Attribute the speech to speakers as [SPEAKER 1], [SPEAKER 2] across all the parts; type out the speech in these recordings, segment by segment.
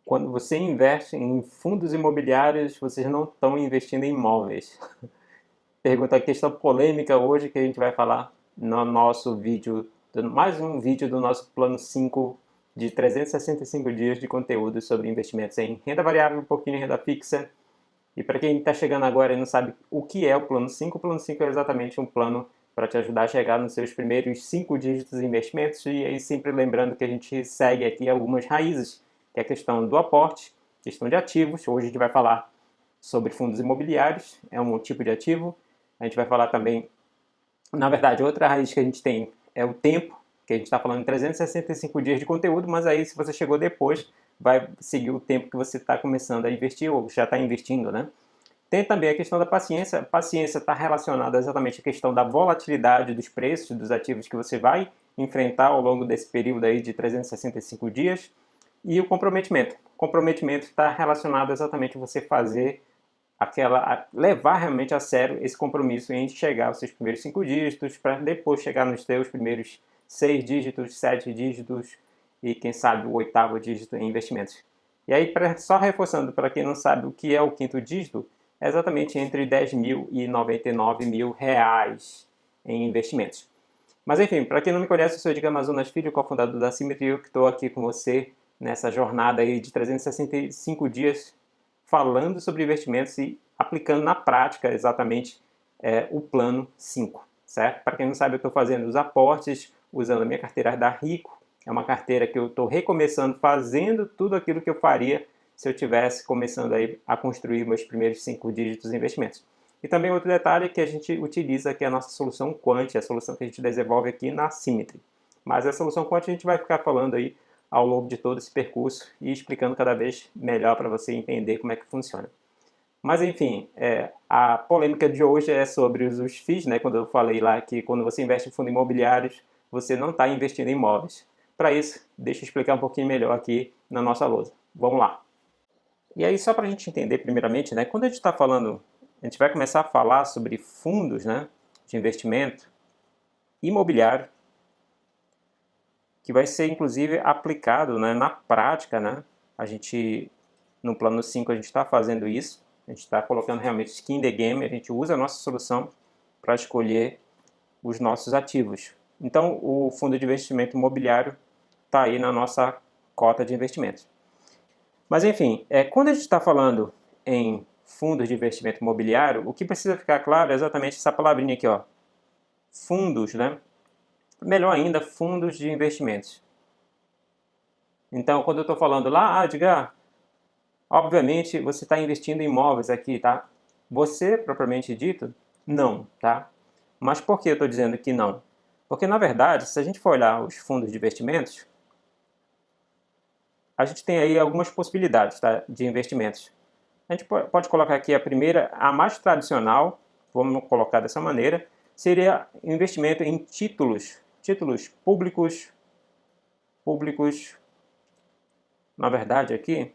[SPEAKER 1] Quando você investe em fundos imobiliários, vocês não estão investindo em imóveis. Pergunta, questão polêmica hoje que a gente vai falar no nosso vídeo, mais um vídeo do nosso plano 5 de 365 dias de conteúdo sobre investimentos em renda variável, um pouquinho em renda fixa. E para quem está chegando agora e não sabe o que é o plano 5 é exatamente um plano para te ajudar a chegar nos seus primeiros 5 dígitos de investimentos. E aí sempre lembrando que a gente segue aqui algumas raízes, que é a questão do aporte, questão de ativos. Hoje a gente vai falar sobre fundos imobiliários, é um tipo de ativo. A gente vai falar também, na verdade, outra raiz que a gente tem é o tempo, que a gente está falando de 365 dias de conteúdo, mas aí se você chegou depois, vai seguir o tempo que você está começando a investir ou já está investindo, né? Tem também a questão da paciência. Paciência está relacionada exatamente à questão da volatilidade dos preços dos ativos que você vai enfrentar ao longo desse período aí de 365 dias. E o comprometimento. O comprometimento está relacionado exatamente a você fazer levar realmente a sério esse compromisso em chegar aos seus primeiros 5 dígitos, para depois chegar nos seus primeiros 6 dígitos, 7 dígitos e quem sabe o 8º dígito em investimentos. E aí, só reforçando para quem não sabe o que é o 5º dígito, é exatamente entre 10 mil e 99 mil reais em investimentos. Mas enfim, para quem não me conhece, eu sou Edgar Amazonas Filho, cofundador da Symmetry, e eu que estou aqui com você nessa jornada aí de 365 dias falando sobre investimentos e aplicando na prática exatamente o plano 5, certo? Para quem não sabe, eu estou fazendo os aportes usando a minha carteira da Rico. É uma carteira que eu estou recomeçando, fazendo tudo aquilo que eu faria se eu tivesse começando aí a construir meus primeiros 5 dígitos de investimentos. E também outro detalhe que a gente utiliza, que é a nossa solução Quant, a solução que a gente desenvolve aqui na Symmetry. Mas a solução Quant a gente vai ficar falando aí ao longo de todo esse percurso e explicando cada vez melhor para você entender como é que funciona. Mas enfim, a polêmica de hoje é sobre os FIIs, né? Quando eu falei lá que quando você investe em fundos imobiliários, você não está investindo em imóveis. Para isso, deixa eu explicar um pouquinho melhor aqui na nossa lousa. Vamos lá. E aí, só para a gente entender primeiramente, né? Quando a gente está falando, a gente vai começar a falar sobre fundos, né, de investimento imobiliário, que vai ser inclusive aplicado, né, na prática, né? A gente, no plano 5 a gente está fazendo isso, a gente está colocando realmente skin in the game, a gente usa a nossa solução para escolher os nossos ativos. Então, o fundo de investimento imobiliário está aí na nossa cota de investimentos. Mas enfim, quando a gente está falando em fundos de investimento imobiliário, o que precisa ficar claro é exatamente essa palavrinha aqui, ó, fundos, né? Melhor ainda, fundos de investimentos. Então, quando eu estou falando lá, Edgar, obviamente você está investindo em imóveis aqui, tá? Você, propriamente dito, não, tá? Mas por que eu estou dizendo que não? Porque, na verdade, se a gente for olhar os fundos de investimentos, a gente tem aí algumas possibilidades, tá, de investimentos. A gente pode colocar aqui a primeira, a mais tradicional, vamos colocar dessa maneira, seria investimento em títulos públicos, na verdade aqui,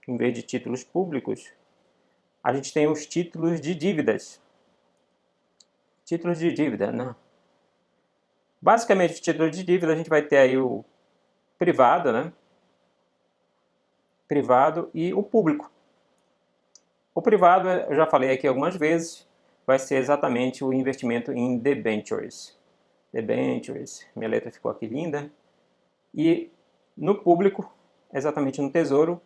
[SPEAKER 1] em vez de títulos públicos, a gente tem os títulos de dívidas. Títulos de dívida, né? Basicamente, títulos de dívida, a gente vai ter aí o privado, né? Privado e o público. O privado, eu já falei aqui algumas vezes, vai ser exatamente o investimento em debentures. Debentures, minha letra ficou aqui linda. E no público, exatamente no Tesouro,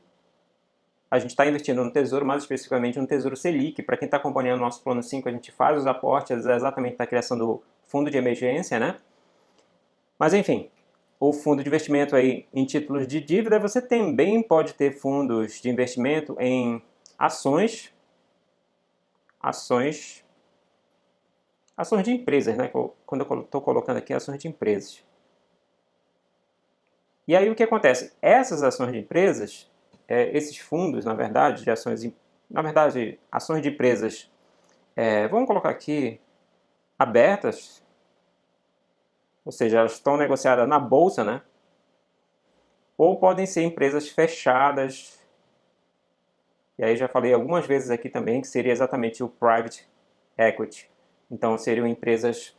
[SPEAKER 1] a gente está investindo no Tesouro, mais especificamente no Tesouro Selic. Para quem está acompanhando o nosso plano 5, a gente faz os aportes exatamente na criação do fundo de emergência, né? Mas enfim, o fundo de investimento aí em títulos de dívida, você também pode ter fundos de investimento em ações de empresas, né? Quando eu estou colocando aqui ações de empresas. E aí o que acontece? Essas ações de empresas, esses fundos, na verdade, de ações, ações de empresas, vamos colocar aqui abertas, ou seja, elas estão negociadas na bolsa, né? Ou podem ser empresas fechadas. E aí já falei algumas vezes aqui também que seria exatamente o private equity. Então seriam empresas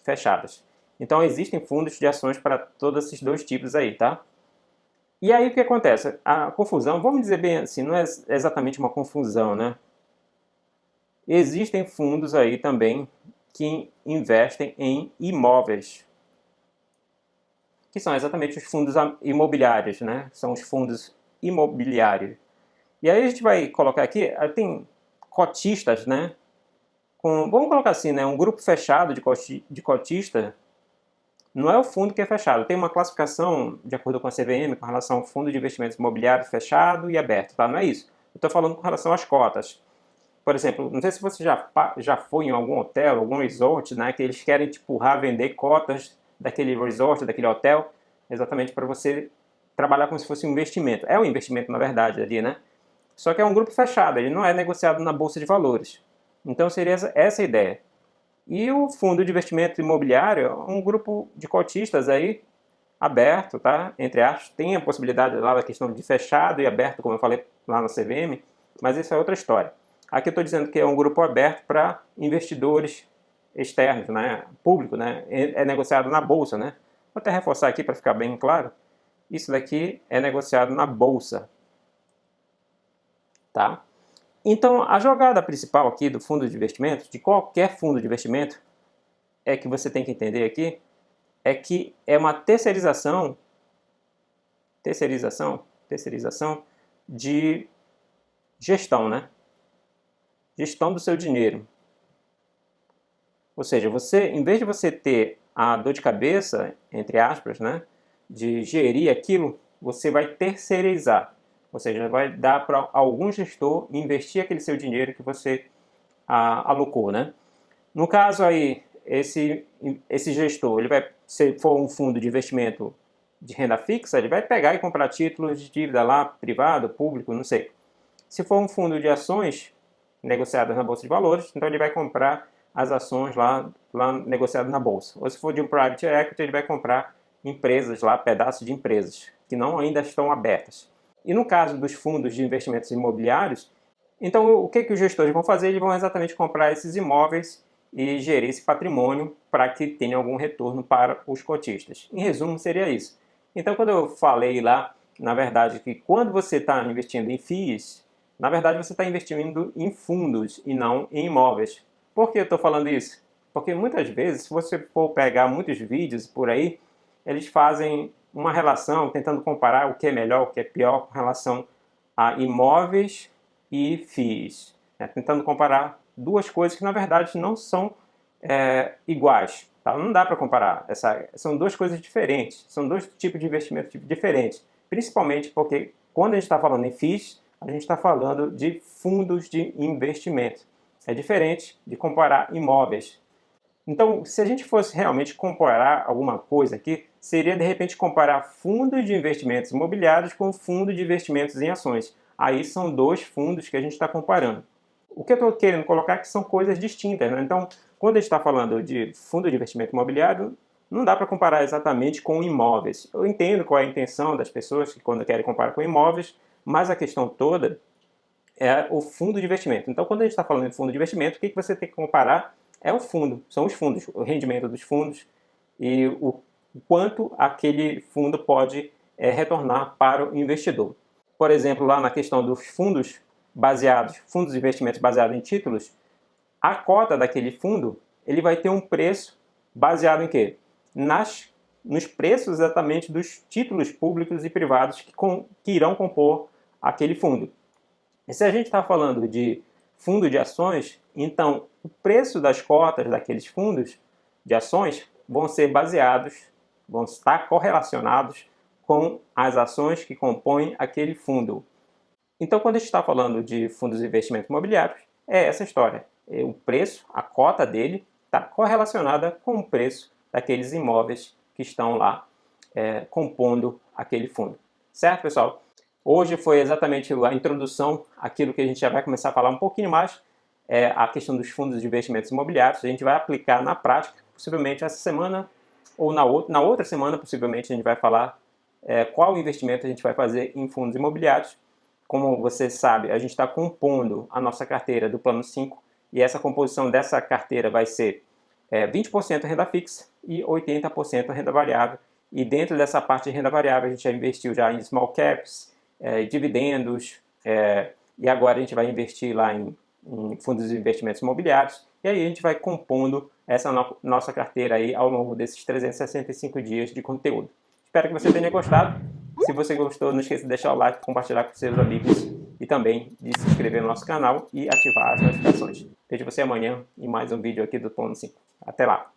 [SPEAKER 1] fechadas. Então existem fundos de ações para todos esses dois tipos aí, tá? E aí o que acontece? A confusão, vamos dizer bem assim, não é exatamente uma confusão, né? Existem fundos aí também que investem em imóveis, que são exatamente os fundos imobiliários, né? São os fundos imobiliários. E aí a gente vai colocar aqui, tem cotistas, né? Vamos colocar assim, né? Um grupo fechado de cotista não é o fundo que é fechado. Tem uma classificação, de acordo com a CVM, com relação ao fundo de investimentos imobiliários fechado e aberto, tá? Não é isso. Eu estou falando com relação às cotas. Por exemplo, não sei se você já foi em algum hotel, algum resort, né? Que eles querem te empurrar, vender cotas daquele resort, daquele hotel, exatamente para você trabalhar como se fosse um investimento. É um investimento, na verdade, ali, né? Só que é um grupo fechado, ele não é negociado na Bolsa de Valores. Então seria essa a ideia. E o fundo de investimento imobiliário é um grupo de cotistas aí, aberto, tá? Entre aspas, tem a possibilidade lá da questão de fechado e aberto, como eu falei lá na CVM, mas isso é outra história. Aqui eu estou dizendo que é um grupo aberto para investidores externos, né? Público, né? É negociado na Bolsa, né? Vou até reforçar aqui para ficar bem claro. Isso daqui é negociado na Bolsa, tá? Então, a jogada principal aqui do fundo de investimento, de qualquer fundo de investimento, é que você tem que entender aqui, é que é uma terceirização de gestão, né? Gestão do seu dinheiro. Ou seja, você, em vez de você ter a dor de cabeça, entre aspas, né, de gerir aquilo, você vai terceirizar. Ou seja, vai dar para algum gestor investir aquele seu dinheiro que você alocou, né? No caso aí, esse gestor, ele vai, se for um fundo de investimento de renda fixa, ele vai pegar e comprar títulos de dívida lá, privado, público, não sei. Se for um fundo de ações negociadas na Bolsa de Valores, então ele vai comprar as ações lá negociadas na Bolsa. Ou se for de um private equity, ele vai comprar empresas lá, pedaços de empresas, que não ainda estão abertas. E no caso dos fundos de investimentos imobiliários, então o que os gestores vão fazer? Eles vão exatamente comprar esses imóveis e gerir esse patrimônio para que tenha algum retorno para os cotistas. Em resumo, seria isso. Então, quando eu falei lá, na verdade, que quando você está investindo em FIIs, na verdade você está investindo em fundos e não em imóveis. Por que eu estou falando isso? Porque muitas vezes, se você for pegar muitos vídeos por aí, eles fazem uma relação, tentando comparar o que é melhor, o que é pior com relação a imóveis e FIIs. Tentando comparar duas coisas que na verdade não são iguais. Tá? Não dá para comparar. São duas coisas diferentes. São dois tipos de investimento diferentes. Principalmente porque quando a gente está falando em FIIs, a gente está falando de fundos de investimento. É diferente de comparar imóveis. Então, se a gente fosse realmente comparar alguma coisa aqui, seria de repente comparar fundos de investimentos imobiliários com fundo de investimentos em ações. Aí são dois fundos que a gente está comparando. O que eu estou querendo colocar é que são coisas distintas, né? Então, quando a gente está falando de fundo de investimento imobiliário, não dá para comparar exatamente com imóveis. Eu entendo qual é a intenção das pessoas que quando querem comparar com imóveis, mas a questão toda é o fundo de investimento. Então, quando a gente está falando de fundo de investimento, o que você tem que comparar é o fundo, são os fundos, o rendimento dos fundos e o quanto aquele fundo pode retornar para o investidor. Por exemplo, lá na questão dos fundos de investimentos baseados em títulos, a cota daquele fundo, ele vai ter um preço baseado em quê? Nos preços exatamente dos títulos públicos e privados que irão compor aquele fundo. E se a gente está falando de fundo de ações, então o preço das cotas daqueles fundos de ações vão estar correlacionados com as ações que compõem aquele fundo. Então, quando a gente está falando de fundos de investimento imobiliários, é essa história. O preço, a cota dele, está correlacionada com o preço daqueles imóveis que estão lá compondo aquele fundo. Certo, pessoal? Hoje foi exatamente a introdução àquilo que a gente já vai começar a falar um pouquinho mais, a questão dos fundos de investimentos imobiliários. A gente vai aplicar na prática, possivelmente essa semana ou na outra semana, possivelmente a gente vai falar qual investimento a gente vai fazer em fundos imobiliários. Como você sabe, a gente está compondo a nossa carteira do Plano 5 e essa composição dessa carteira vai ser 20% renda fixa e 80% renda variável. E dentro dessa parte de renda variável, a gente já investiu já em small caps, dividendos, e agora a gente vai investir lá em fundos de investimentos imobiliários. E aí a gente vai compondo essa nossa carteira aí ao longo desses 365 dias de conteúdo. Espero que você tenha gostado. Se você gostou, não esqueça de deixar o like, compartilhar com seus amigos e também de se inscrever no nosso canal e ativar as notificações. Vejo você amanhã em mais um vídeo aqui do Plano 5. Até lá!